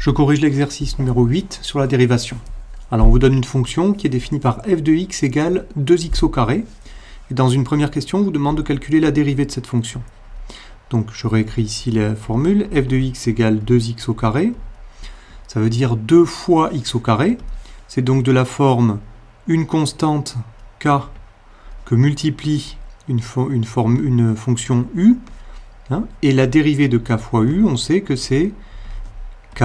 Je corrige l'exercice numéro 8 sur la dérivation. Alors on vous donne une fonction qui est définie par f de x égale 2x au carré. Et dans une première question, on vous demande de calculer la dérivée de cette fonction. Donc je réécris ici la formule, f de x égale 2x au carré. Ça veut dire 2 fois x au carré. C'est donc de la forme une constante k que multiplie une fonction u. Et la dérivée de k fois u, on sait que c'est k,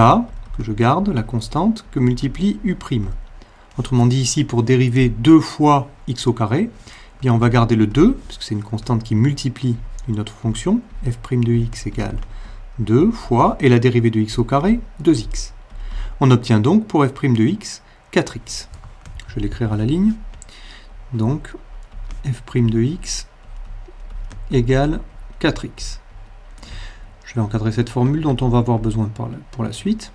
que je garde, la constante, que multiplie u'. Autrement dit, ici, pour dériver 2 fois x au carré, eh bien on va garder le 2, puisque c'est une constante qui multiplie une autre fonction, f' de x égale 2 fois, et la dérivée de x au carré, 2x. On obtient donc pour f' de x, 4x. Je vais l'écrire à la ligne. Donc, f' de x égale 4x. Je vais encadrer cette formule dont on va avoir besoin pour la suite.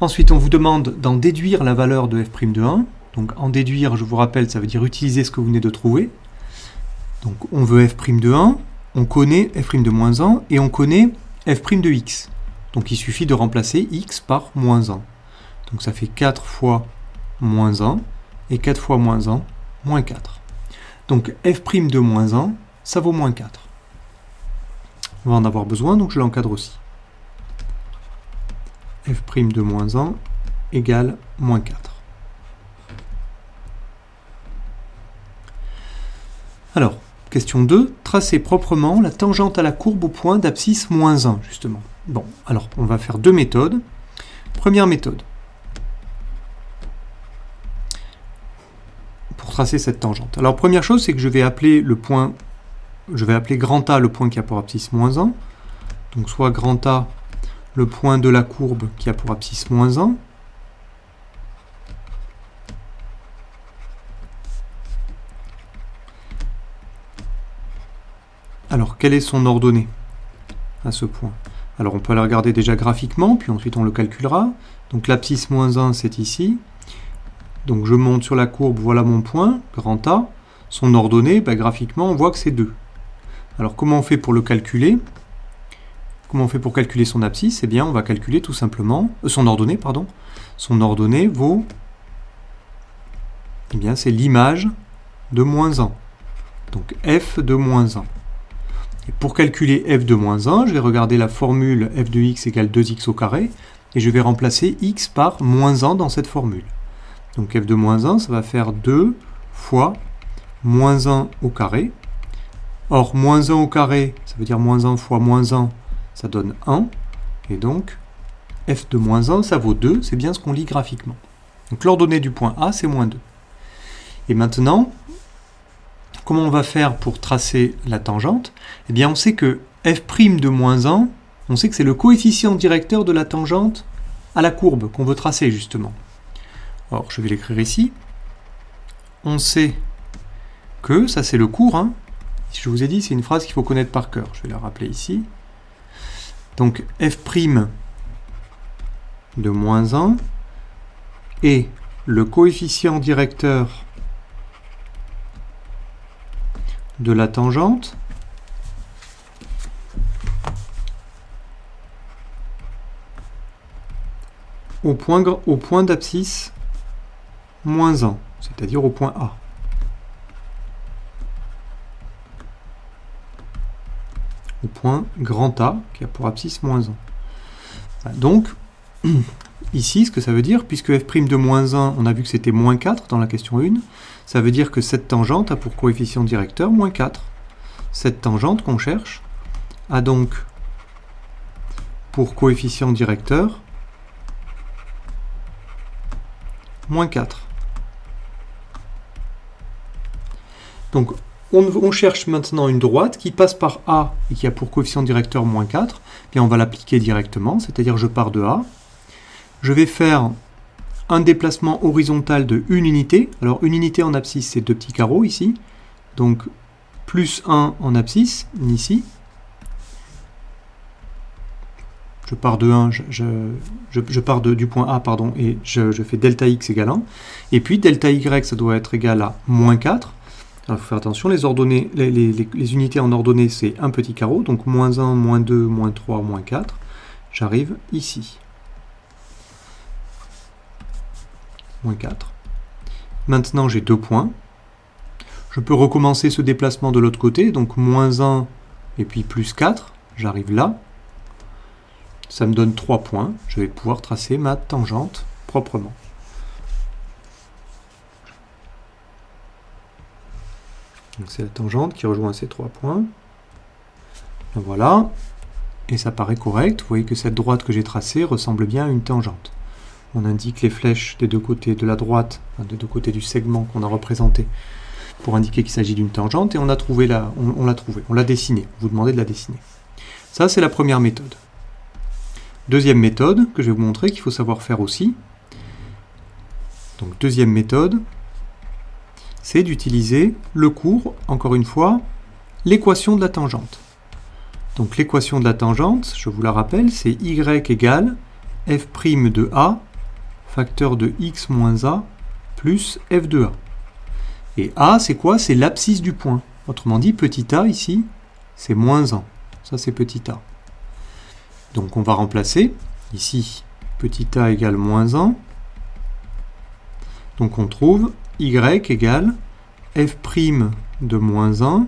Ensuite, on vous demande d'en déduire la valeur de f' de 1. Donc, en déduire, je vous rappelle, ça veut dire utiliser ce que vous venez de trouver. Donc, on veut f' de 1, on connaît f' de moins 1, et on connaît f' de x. Donc, il suffit de remplacer x par moins 1. Donc, ça fait 4 fois moins 1, et 4 fois moins 1, moins 4. Donc, f' de moins 1, ça vaut moins 4. On va en avoir besoin, donc je l'encadre aussi. f' de moins 1 égale moins 4. Alors, question 2, tracer proprement la tangente à la courbe au point d'abscisse moins 1, justement. Bon, alors, on va faire deux méthodes. Première méthode. Pour tracer cette tangente. Alors, première chose, c'est que je vais appeler grand A le point qui a pour abscisse moins 1. Donc, soit grand A le point de la courbe qui a pour abscisse moins 1. Alors, quelle est son ordonnée à ce point? Alors, on peut la regarder déjà graphiquement, puis ensuite on le calculera. Donc, l'abscisse moins 1, c'est ici. Donc, je monte sur la courbe, voilà mon point, grand A. Son ordonnée, graphiquement, on voit que c'est 2. Alors, comment on fait pour le calculer? Comment on fait pour calculer son abscisse? Eh bien, on va calculer tout simplement son ordonnée, pardon. Son ordonnée vaut, eh bien, c'est l'image de moins 1. Donc, f de moins 1. Et pour calculer f de moins 1, je vais regarder la formule f de x égale 2x au carré, et je vais remplacer x par moins 1 dans cette formule. Donc, f de moins 1, ça va faire 2 fois moins 1 au carré. Or, moins 1 au carré, ça veut dire moins 1 fois moins 1, ça donne 1. Et donc, f de moins 1, ça vaut 2. C'est bien ce qu'on lit graphiquement. Donc, l'ordonnée du point A, c'est moins 2. Et maintenant, comment on va faire pour tracer la tangente? Eh bien, on sait que f' de moins 1, on sait que c'est le coefficient directeur de la tangente à la courbe qu'on veut tracer, justement. Alors, je vais l'écrire ici. On sait que, ça c'est le cours, hein. Je vous ai dit, c'est une phrase qu'il faut connaître par cœur. Je vais la rappeler ici. Donc, f' de moins 1 est le coefficient directeur de la tangente au point d'abscisse moins 1, c'est-à-dire au point A. Au point grand A, qui a pour abscisse moins 1. Donc, ici, ce que ça veut dire, puisque f' de moins 1, on a vu que c'était moins 4 dans la question 1, ça veut dire que cette tangente a pour coefficient directeur moins 4. Cette tangente qu'on cherche a donc pour coefficient directeur moins 4. Donc, on cherche maintenant une droite qui passe par A et qui a pour coefficient directeur moins 4. Et on va l'appliquer directement, c'est-à-dire je pars de A. Je vais faire un déplacement horizontal de 1 unité. Alors, une unité en abscisse, c'est 2 petits carreaux ici. Donc, plus 1 en abscisse, ici. Je pars de 1, je pars du point A, pardon, et je fais delta x égale 1. Et puis, delta y, ça doit être égal à moins 4. Alors, il faut faire attention, les ordonnées, les unités en ordonnée, c'est un petit carreau, donc moins 1, moins 2, moins 3, moins 4. J'arrive ici. moins 4. Maintenant, j'ai 2 points. Je peux recommencer ce déplacement de l'autre côté, donc moins 1 et puis plus 4. J'arrive là. Ça me donne 3 points. Je vais pouvoir tracer ma tangente proprement. C'est la tangente qui rejoint ces 3 points. Et voilà. Et ça paraît correct. Vous voyez que cette droite que j'ai tracée ressemble bien à une tangente. On indique les flèches des deux côtés de la droite, enfin des deux côtés du segment qu'on a représenté, pour indiquer qu'il s'agit d'une tangente. Et on l'a trouvée, on l'a dessinée. Vous demandez de la dessiner. Ça, c'est la première méthode. Deuxième méthode, que je vais vous montrer, qu'il faut savoir faire aussi. Donc, deuxième méthode, c'est d'utiliser le cours, encore une fois, l'équation de la tangente. Donc l'équation de la tangente, je vous la rappelle, c'est y égale f' de a, facteur de x moins a, plus f de a. Et a, c'est quoi? C'est l'abscisse du point. Autrement dit, petit a ici, c'est moins 1. Ça, c'est petit a. Donc on va remplacer, ici, petit a égale moins 1. Donc on trouve y égale f' de moins 1,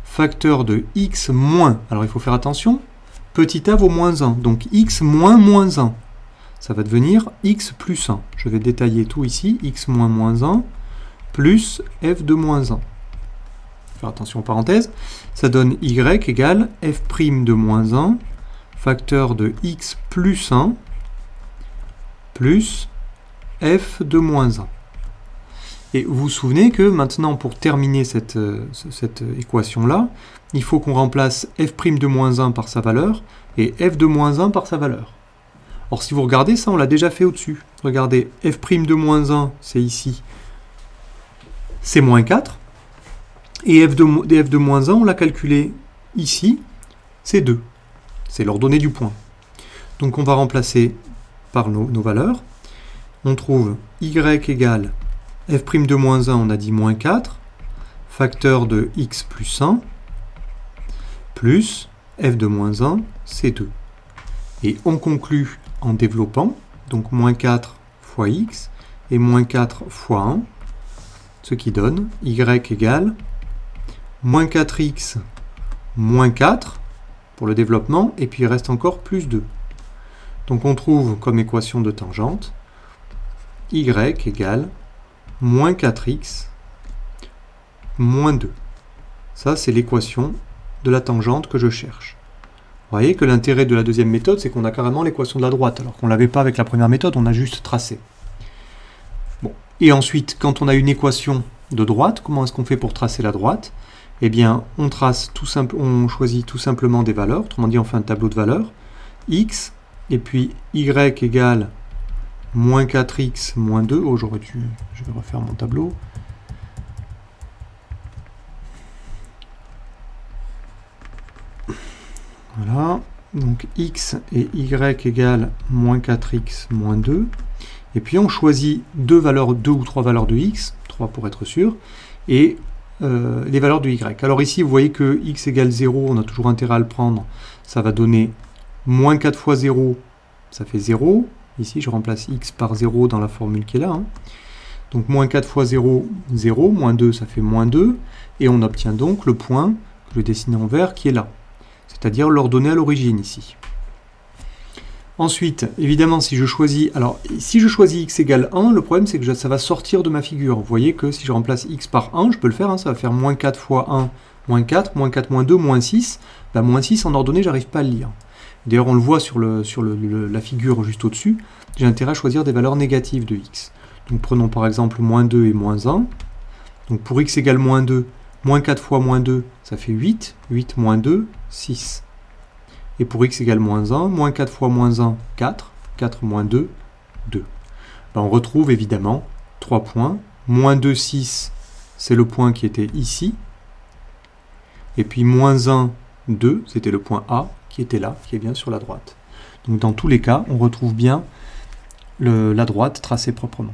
facteur de x moins. Alors il faut faire attention, petit a vaut moins 1, donc x moins moins 1. Ça va devenir x plus 1. Je vais détailler tout ici, x moins moins 1, plus f de moins 1. Faire attention aux parenthèses. Ça donne y égale f' de moins 1, facteur de x plus 1, plus f de moins 1. Et vous vous souvenez que maintenant, pour terminer cette équation-là, il faut qu'on remplace f' de moins 1 par sa valeur et f de moins 1 par sa valeur. Or, si vous regardez, ça, on l'a déjà fait au-dessus. Regardez, f' de moins 1, c'est ici, c'est moins 4. Et f de moins 1, on l'a calculé ici, c'est 2. C'est l'ordonnée du point. Donc, on va remplacer par nos valeurs. On trouve y égale f' de moins 1, on a dit moins 4, facteur de x plus 1, plus f de moins 1, c'est 2. Et on conclut en développant, donc moins 4 fois x, et moins 4 fois 1, ce qui donne y égale moins 4x moins 4 pour le développement, et puis il reste encore plus 2. Donc on trouve comme équation de tangente y égale moins 4x moins 2. Ça, c'est l'équation de la tangente que je cherche. Vous voyez que l'intérêt de la deuxième méthode, c'est qu'on a carrément l'équation de la droite, alors qu'on ne l'avait pas avec la première méthode, on a juste tracé. Bon. Et ensuite, quand on a une équation de droite, comment est-ce qu'on fait pour tracer la droite? Eh bien, on choisit tout simplement des valeurs, autrement dit, on fait un tableau de valeurs, x, et puis y égale moins 4x moins 2. Oh, je vais refaire mon tableau. Voilà. Donc x et y égale moins 4x moins 2. Et puis on choisit deux ou trois valeurs de x, 3 pour être sûr, et les valeurs de y. Alors ici, vous voyez que x égale 0, on a toujours intérêt à le prendre. Ça va donner moins 4 fois 0, ça fait 0. Ici, je remplace x par 0 dans la formule qui est là. Hein. Donc, moins 4 fois 0, 0. Moins 2, ça fait moins 2. Et on obtient donc le point que je vais dessiner en vert qui est là. C'est-à-dire l'ordonnée à l'origine ici. Ensuite, évidemment, si je choisis x égale 1, le problème c'est que ça va sortir de ma figure. Vous voyez que si je remplace x par 1, je peux le faire, hein, ça va faire moins 4 fois 1, moins 4, moins 4, moins 2, moins 6. Ben, moins 6 en ordonnée, j'arrive pas à le lire. D'ailleurs, on le voit sur la figure juste au-dessus. J'ai intérêt à choisir des valeurs négatives de x. Donc prenons par exemple moins 2 et moins 1. Donc pour x égale moins 2, moins 4 fois moins 2, ça fait 8. 8 moins 2, 6. Et pour x égale moins 1, moins 4 fois moins 1, 4. 4 moins 2, 2. Ben, on retrouve évidemment 3 points. Moins 2, 6, c'est le point qui était ici. Et puis moins 1, 2, c'était le point A qui était là, qui est bien sur la droite. Donc dans tous les cas, on retrouve bien la droite tracée proprement.